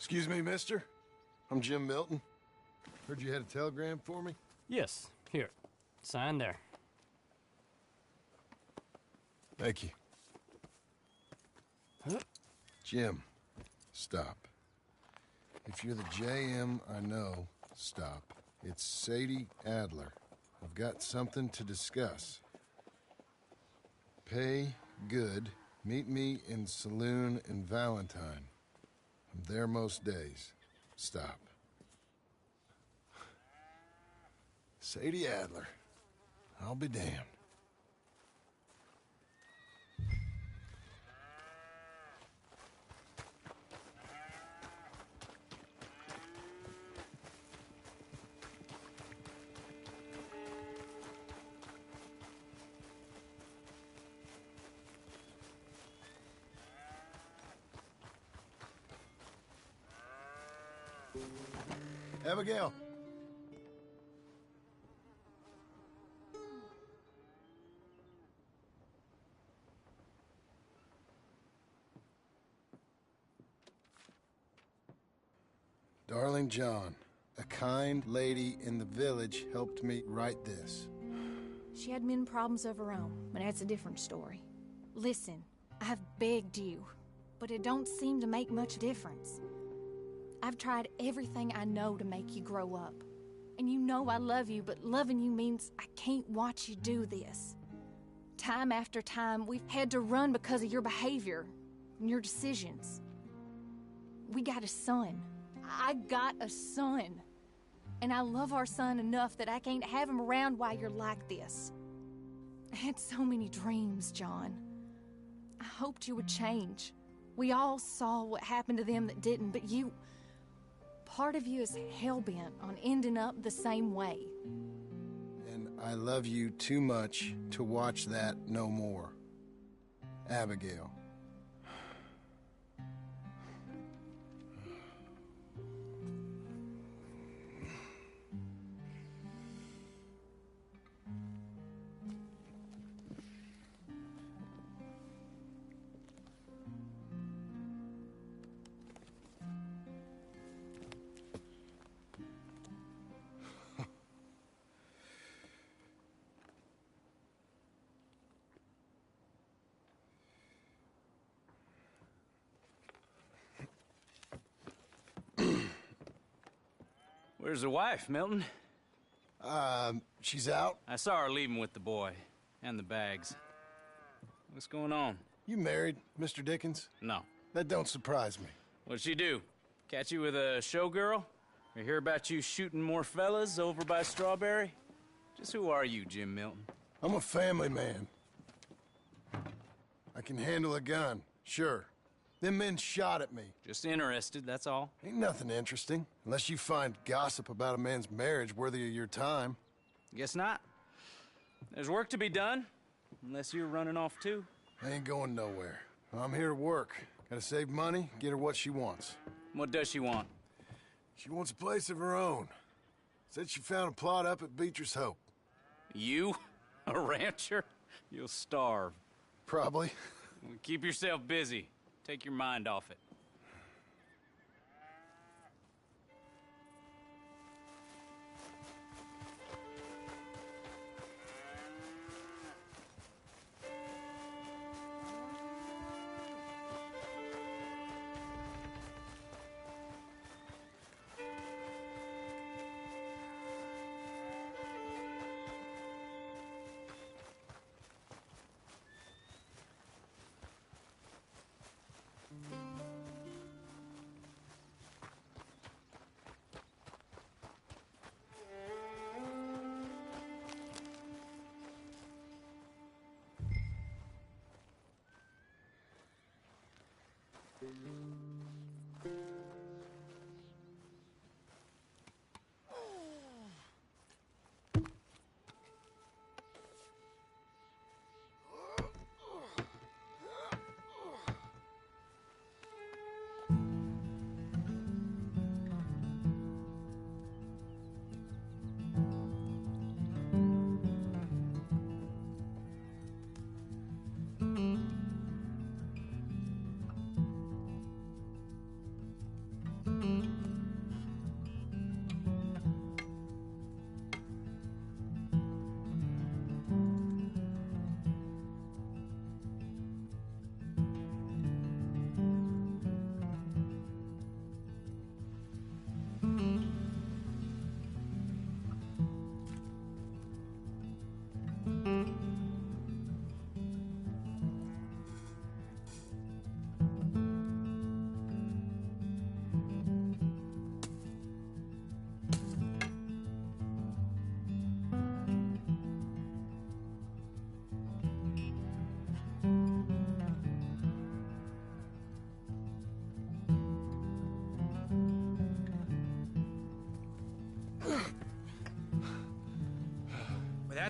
Excuse me, mister. I'm Jim Milton. Heard you had a telegram for me? Yes, here. Sign there. Thank you. Huh? Jim, stop. If you're the JM I know, stop. It's Sadie Adler. I've got something to discuss. Pay good. Meet me in saloon in Valentine. I'm there most days. Stop. Sadie Adler. I'll be damned. Abigail. Darling John, a kind lady in the village helped me write this. She had men problems of her own, but that's a different story. Listen, I've begged you, but it don't seem to make much difference. I've tried everything I know to make you grow up. And you know I love you, but loving you means I can't watch you do this. Time after time, we've had to run because of your behavior and your decisions. We got a son. I got a son. And I love our son enough that I can't have him around while you're like this. I had so many dreams, John. I hoped you would change. We all saw what happened to them that didn't, but you... Part of you is hell-bent on ending up the same way. And I love you too much to watch that no more. Abigail. Where's the wife, Milton? She's out. I saw her leaving with the boy. And the bags. What's going on? You married, Mr. Dickens? No. That don't surprise me. What'd she do? Catch you with a showgirl? Or hear about you shooting more fellas over by Strawberry? Just who are you, Jim Milton? I'm a family man. I can handle a gun, sure. Them men shot at me. Just interested, that's all. Ain't nothing interesting, unless you find gossip about a man's marriage worthy of your time. Guess not. There's work to be done, unless you're running off too. I ain't going nowhere. I'm here to work. Gotta save money, get her what she wants. What does she want? She wants a place of her own. Said she found a plot up at Beecher's Hope. You? A rancher? You'll starve. Probably. Keep yourself busy. Take your mind off it.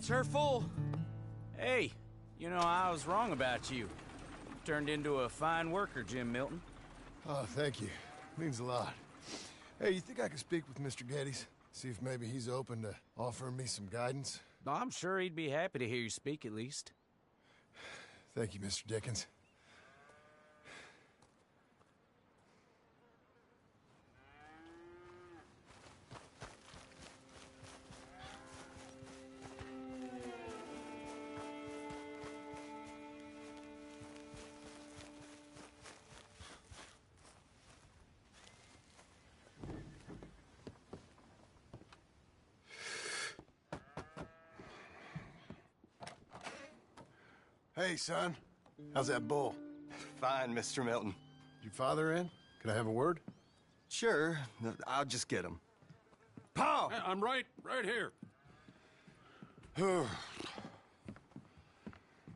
That's her full. Hey, you know, I was wrong about you. Turned into a fine worker, Jim Milton. Oh, thank you. Means a lot. Hey, you think I could speak with Mr. Geddes? See if maybe he's open to offering me some guidance? I'm sure he'd be happy to hear you speak, at least. Thank you, Mr. Dickens. Hey, son. How's that bull? Fine, Mr. Milton. Your father in? Can I have a word? Sure, I'll just get him. Pa! I'm right here.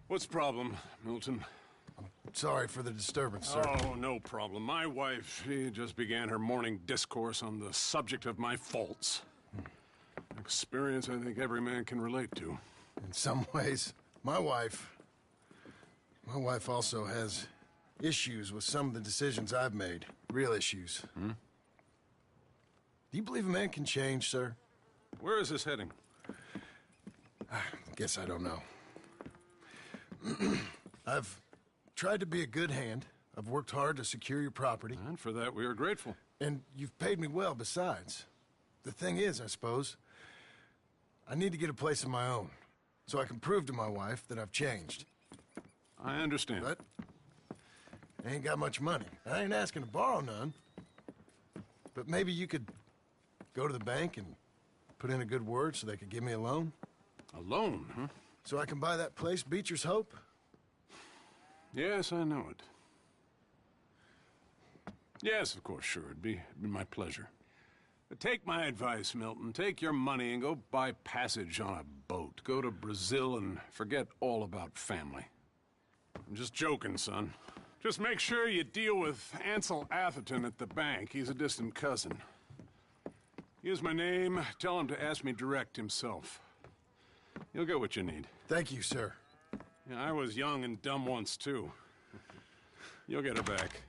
What's the problem, Milton? Sorry for the disturbance, sir. Oh, no problem. My wife, she just began her morning discourse on the subject of my faults. Experience I think every man can relate to. In some ways, my wife also has issues with some of the decisions I've made. Real issues. Hmm? Do you believe a man can change, sir? Where is this heading? I guess I don't know. I've tried to be a good hand. I've worked hard to secure your property. And for that, we are grateful. And you've paid me well besides. The thing is, I suppose, I need to get a place of my own, so I can prove to my wife that I've changed. I understand. But I ain't got much money. I ain't asking to borrow none. But maybe you could go to the bank and put in a good word so they could give me a loan? A loan, huh? So I can buy that place, Beecher's Hope? Yes, I know it. Yes, of course, sure. It'd be my pleasure. But take my advice, Milton. Take your money and go buy passage on a boat. Go to Brazil and forget all about family. I'm just joking, son. Just make sure you deal with Ansel Atherton at the bank. He's a distant cousin. Here's my name. Tell him to ask me direct himself. You'll get what you need. Thank you, sir. Yeah, I was young and dumb once, too. You'll get it back.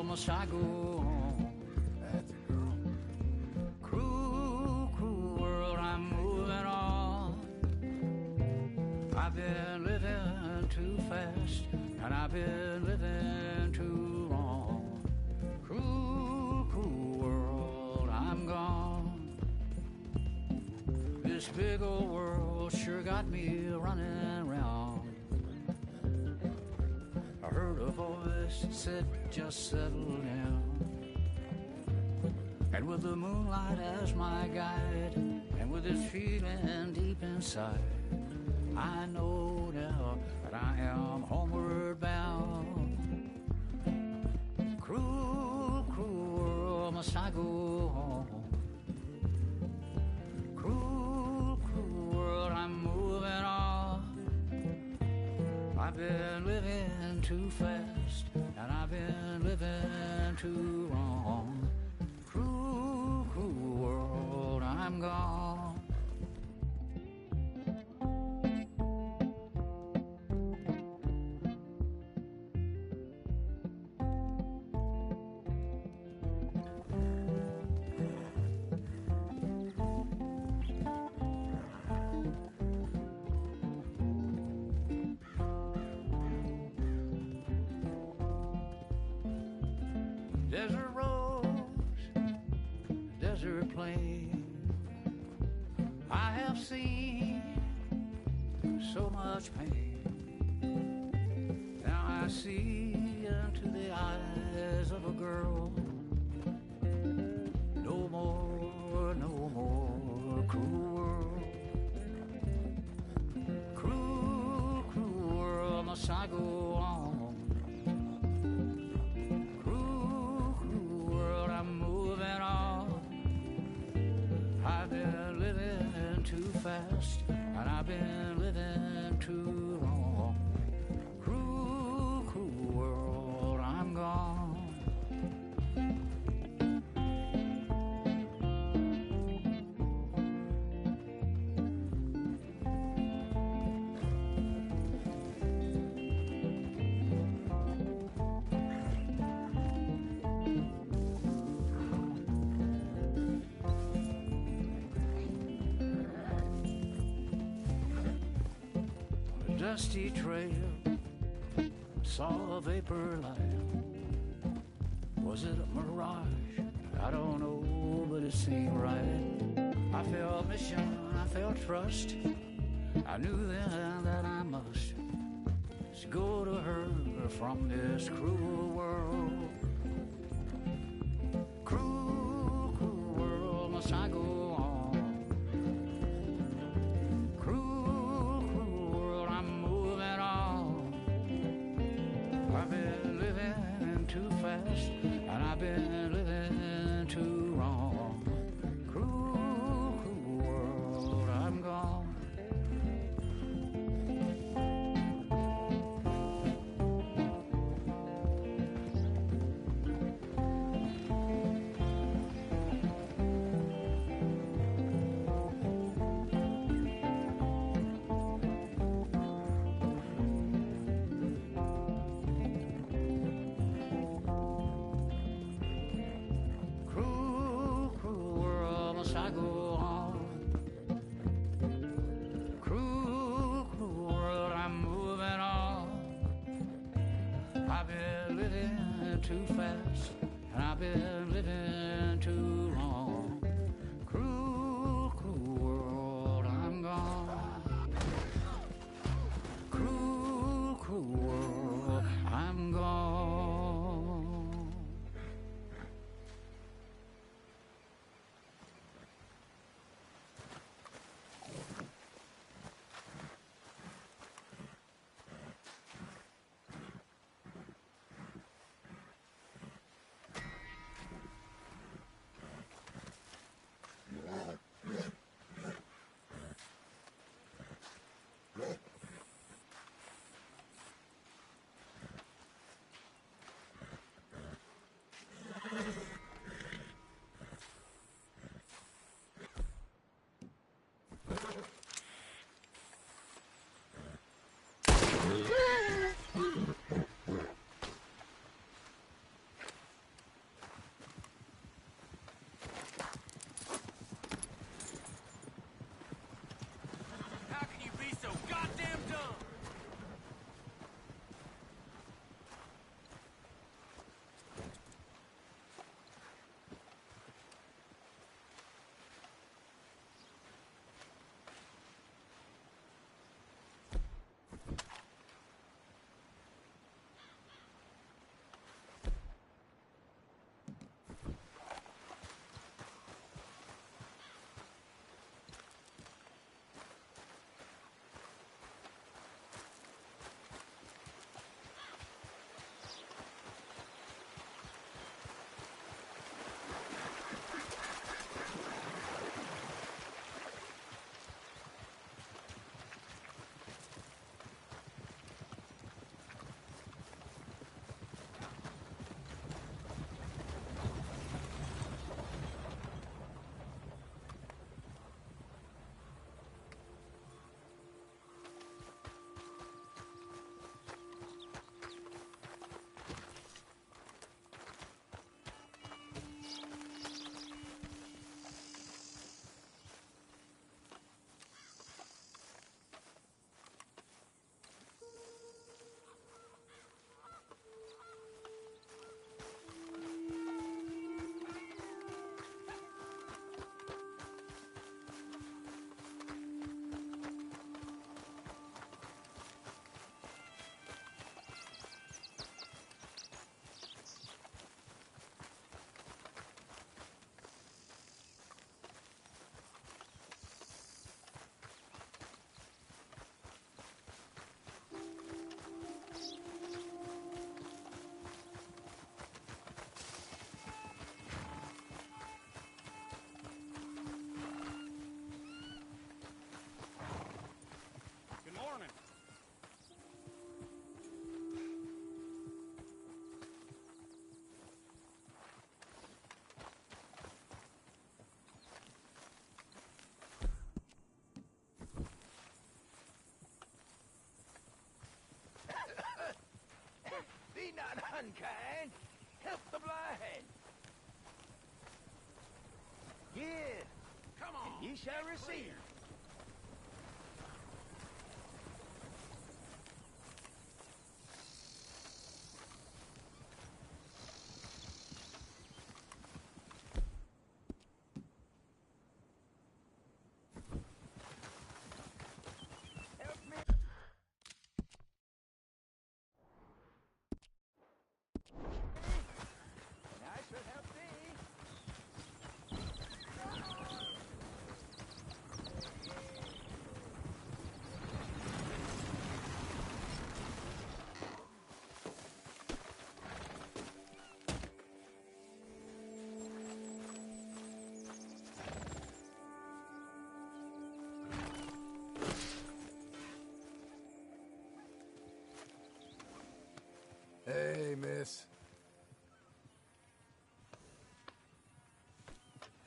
Must I go on? That's a girl. Cruel, cruel world, I'm moving on. I've been living too fast, and I've been living too long. Cruel, cruel world, I'm gone. This big old world sure got me running round. I heard a voice that said, just settle down. And with the moonlight as my guide, and with this feeling deep inside. I know now that I am homeward bound. Cruel, cruel world, must I go home? Cruel, cruel world, I'm moving on. I've been living too fast, and I've been living too wrong. Cruel, cruel world, I'm gone. Desert roads, desert plain, I have seen so much pain. Now I see into the eyes of a girl. No more, no more cruel world. Cruel, cruel world, must I go on? Too fast, and I've been living too long. Cruel, cruel world, I'm gone. Dusty trail, saw a vapor light. Was it a mirage? I don't know, but it seemed right. I felt mission, I felt trust. I knew then that I must go to her from this cruel world. Cruel, cruel world, must I go? And I've been living too wrong. Cruel, cruel world, I'm gone. I go on. Cruel, cruel world, I'm moving on. I've been living too fast, and I've been living too long. Cruel, cruel world, I'm gone. Cruel, cruel world, I'm gone. unkind, help the blind. Give, Come on. and ye shall receive. Help me. And I shall help thee. Hey, miss.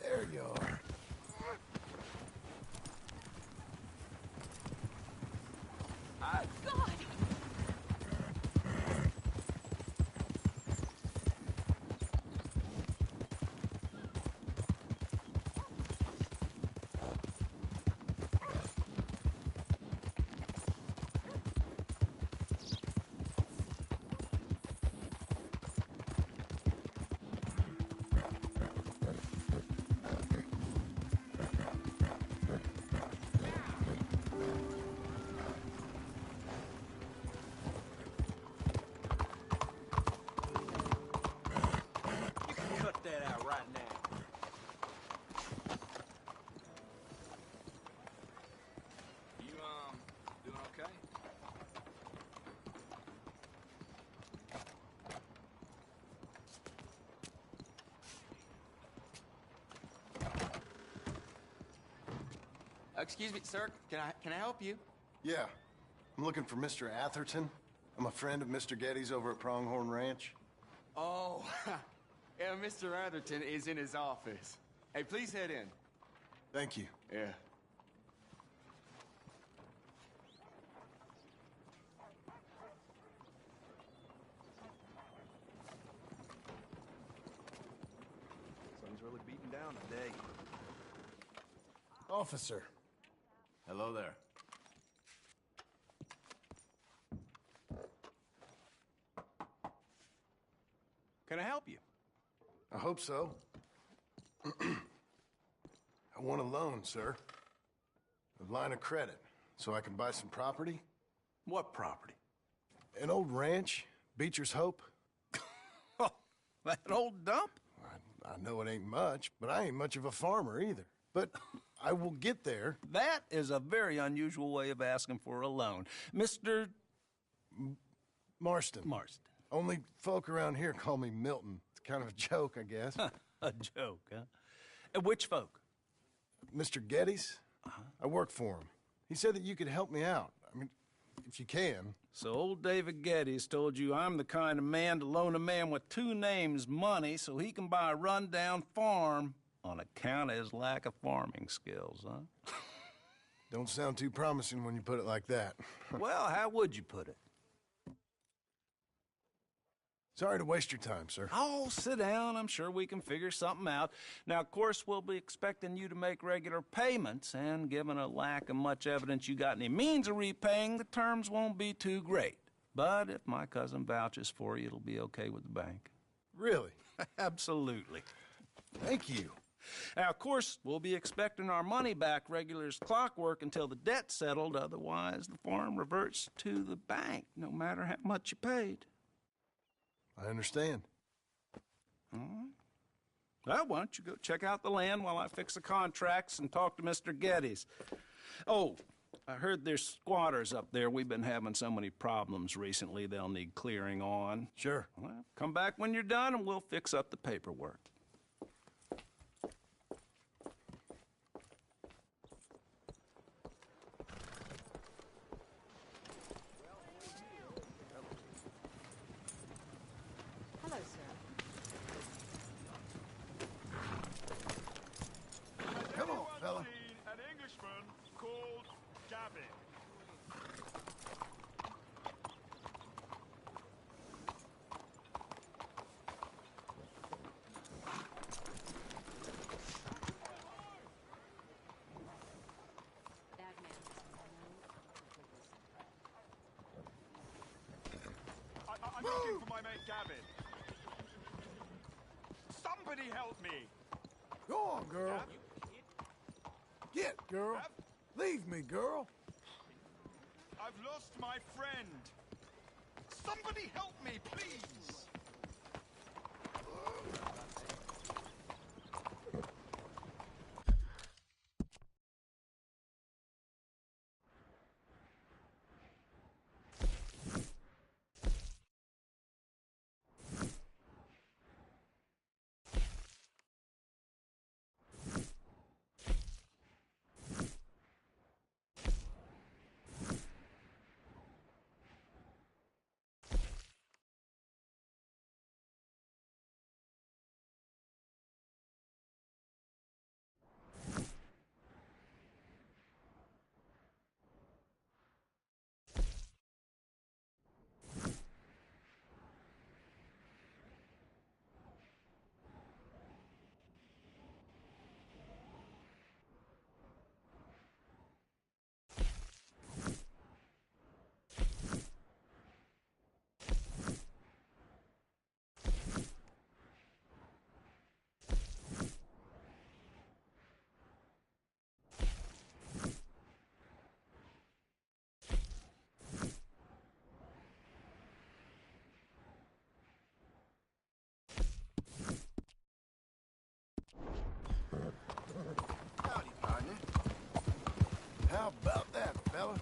There you are. God! You can cut that out right now. You, doing okay? Excuse me, sir. Can I help you? Yeah. I'm looking for Mr. Atherton. I'm a friend of Mr. Getty's over at Pronghorn Ranch. Oh, yeah, Mr. Atherton is in his office. Hey, please head in. Thank you. Yeah. Sun's really beating down today. Officer. Hello there. Can I help you? I hope so. I want a loan, sir. A line of credit, so I can buy some property. What property? An old ranch, Beecher's Hope. Oh, that old dump? I know it ain't much, but I ain't much of a farmer either. But I will get there. That is a very unusual way of asking for a loan. Mr. Marston. Marston. Only folk around here call me Milton. It's kind of a joke, I guess. A joke, huh? And which folk? Mr. Getty's? I work for him. He said that you could help me out. I mean, if you can. So old David Geddes told you I'm the kind of man to loan a man with two names money so he can buy a rundown farm on account of his lack of farming skills, huh? Don't sound too promising when you put it like that. Well, how would you put it? Sorry to waste your time, sir. Oh, sit down. I'm sure we can figure something out. Now, of course, we'll be expecting you to make regular payments, and given a lack of much evidence you got any means of repaying, the terms won't be too great. But if my cousin vouches for you, it'll be okay with the bank. Really? Absolutely. Thank you. Now, of course, we'll be expecting our money back regular as clockwork until the debt's settled. Otherwise, the farm reverts to the bank, no matter how much you paid. I understand. All right. Well, why don't you go check out the land while I fix the contracts and talk to Mr. Geddes. Oh, I heard there's squatters up there. We've been having so many problems recently, they'll need clearing on. Sure. Well, come back when you're done and we'll fix up the paperwork. Hello, sir. Come on, fella. An Englishman called Gavin. looking for my mate Gavin. Somebody help me! Go on, girl. Get, girl. Leave me, girl. I've lost my friend. Somebody help me, please! Howdy, partner. How about that, fella?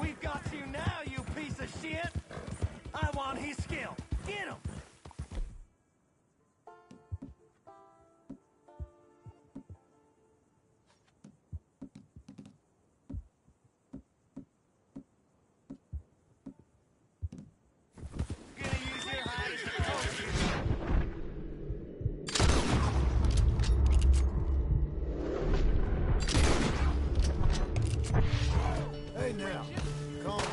We've got you now, you piece of shit! I want his skill. Get him! Gonna use your hide as a Hey now, calm down.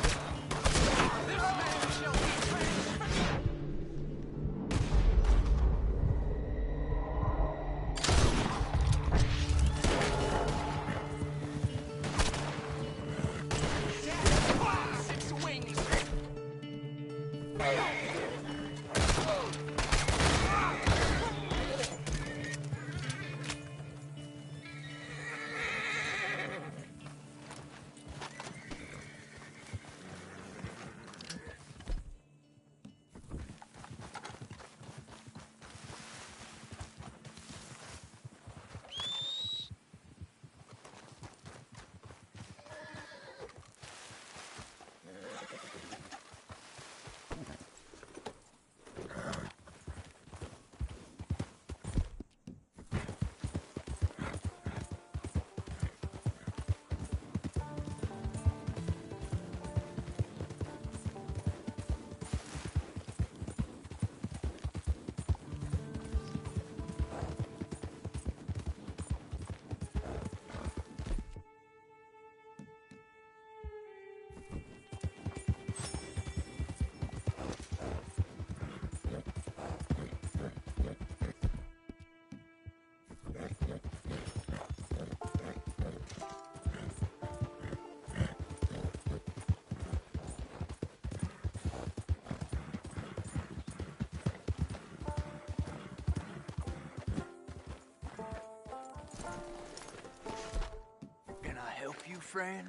Can I help you, friend?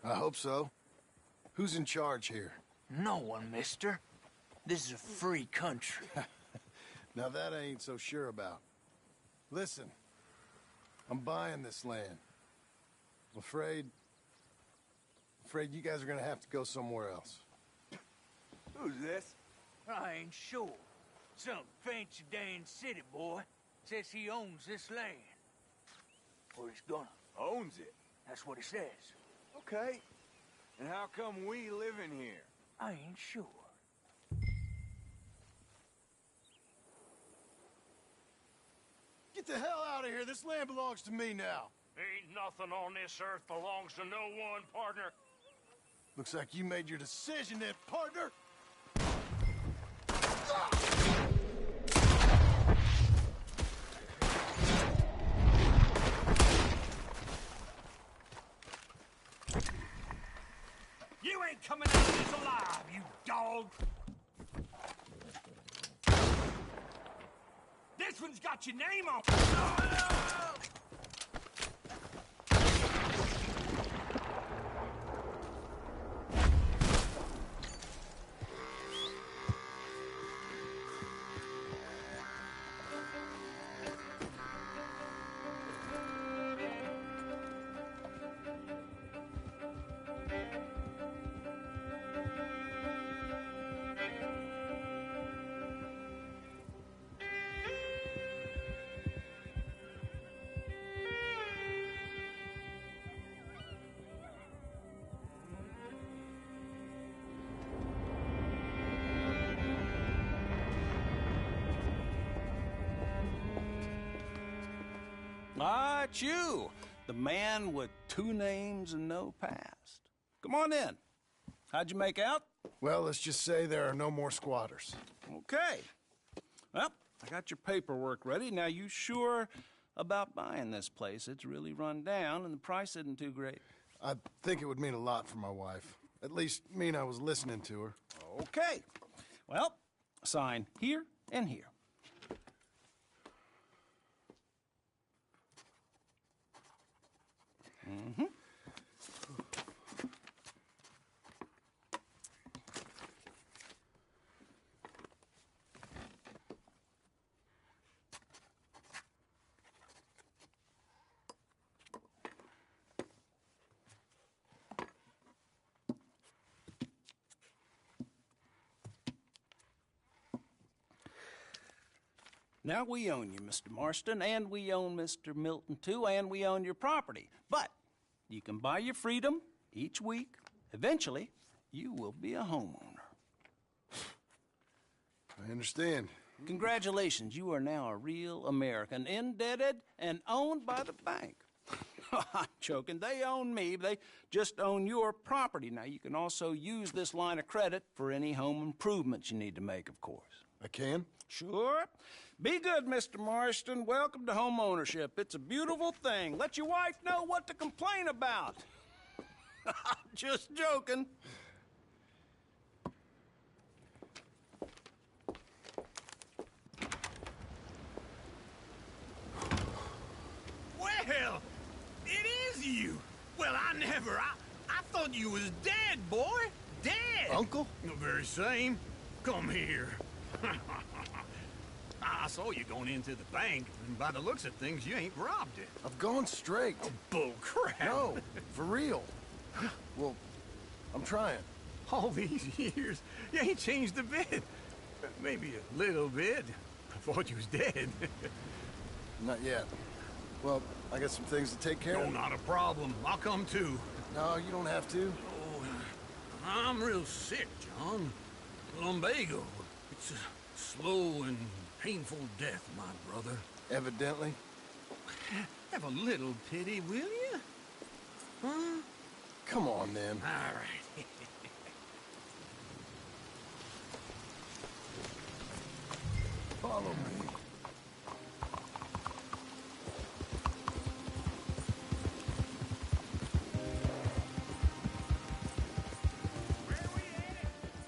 I hope so. Who's in charge here? No one, mister. This is a free country. Now that I ain't so sure about. Listen, I'm buying this land. I'm afraid Afraid you guys are gonna have to go somewhere else. Who's this? I ain't sure. Some fancy Dan city boy says he owns this land. Or he's gonna. Owns it. That's what he says. Okay. And how come we live in here? I ain't sure. Get the hell out of here. This land belongs to me now. Ain't nothing on this earth belongs to no one, partner. Looks like you made your decision then, partner. You ain't coming out of this alive, you dog! This one's got your name on it! Ah, it's you, the man with 2 names and no past. Come on in. How'd you make out? Well, let's just say there are no more squatters. Okay. Well, I got your paperwork ready. Now, you sure about buying this place? It's really run down, and the price isn't too great. I think it would mean a lot for my wife. At least mean I was listening to her. Okay. Well, sign here and here. Mm-hmm. Now we own you, Mr. Marston, and we own Mr. Milton, too, and we own your property. But you can buy your freedom each week. Eventually, you will be a homeowner. I understand. Congratulations, you are now a real American, indebted and owned by the bank. I'm joking. They own me. They just own your property. Now, you can also use this line of credit for any home improvements you need to make, of course. I can? Sure. Be good, Mr. Marston. Welcome to home ownership. It's a beautiful thing. Let your wife know what to complain about. Just joking. Well, it is you. Well, I thought you was dead, boy. Dead. Uncle? The very same. Come here. I saw you going into the bank, and by the looks of things, you ain't robbed it. I've gone straight. Oh, bull crap. No, for real. Well, I'm trying. All these years, you ain't changed a bit. Maybe a little bit. I thought you was dead. Not yet. Well, I got some things to take care No, of. not a problem. I'll come too. No, you don't have to. Oh, I'm real sick, John. Lumbago. It's a slow and painful death, my brother. Evidently. Have a little pity, will you? Huh? Come on, then. All right. Follow me.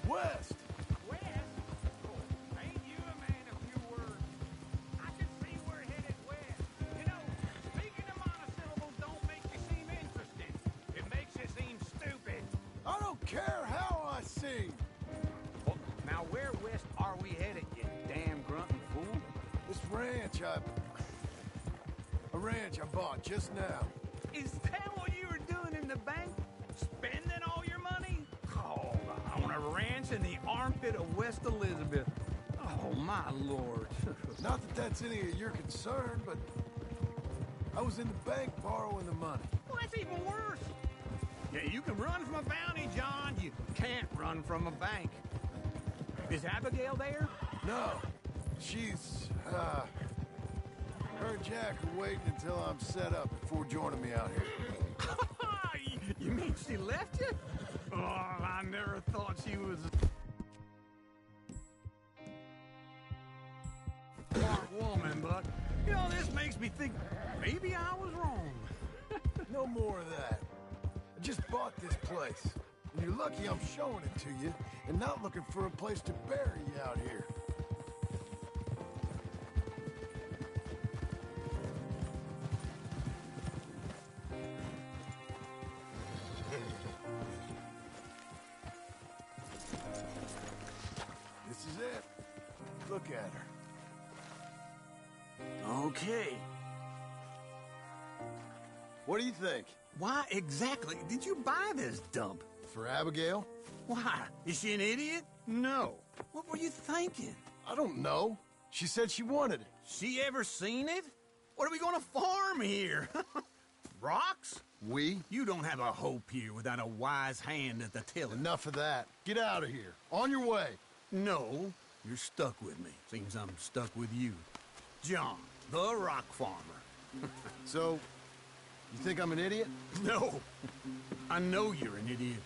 West. West? Oh, ain't you a man of few words? I can see we're headed west. You know, speaking of monosyllables don't make you seem interesting. It makes you seem stupid. I don't care how I sing. Well, now where west are we headed, you damn grunting fool? This ranch I bought just now. Is that what you were doing in the bank? Spending all in the armpit of West Elizabeth. Oh, my lord. Not that that's any of your concern, but I was in the bank borrowing the money. Well, that's even worse. Yeah, you can run from a bounty, John. You can't run from a bank. Is Abigail there? No, she's, her and Jack are waiting until I'm set up before joining me out here. You mean she left you? Oh, I never thought she was a smart woman, but, you know, this makes me think maybe I was wrong. No more of that. I just bought this place. And you're lucky I'm showing it to you and not looking for a place to bury you out here. This is it. Look at her. Okay. What do you think? Why exactly did you buy this dump? For Abigail? Why? Is she an idiot? No. What were you thinking? I don't know. She said she wanted it. She ever seen it? What are we gonna farm here? Rocks? We? You don't have a hope here without a wise hand at the tiller. Enough of that. Get out of here. On your way. No, you're stuck with me. Seems I'm stuck with you. John, the rock farmer. So, you think I'm an idiot? No. I know you're an idiot.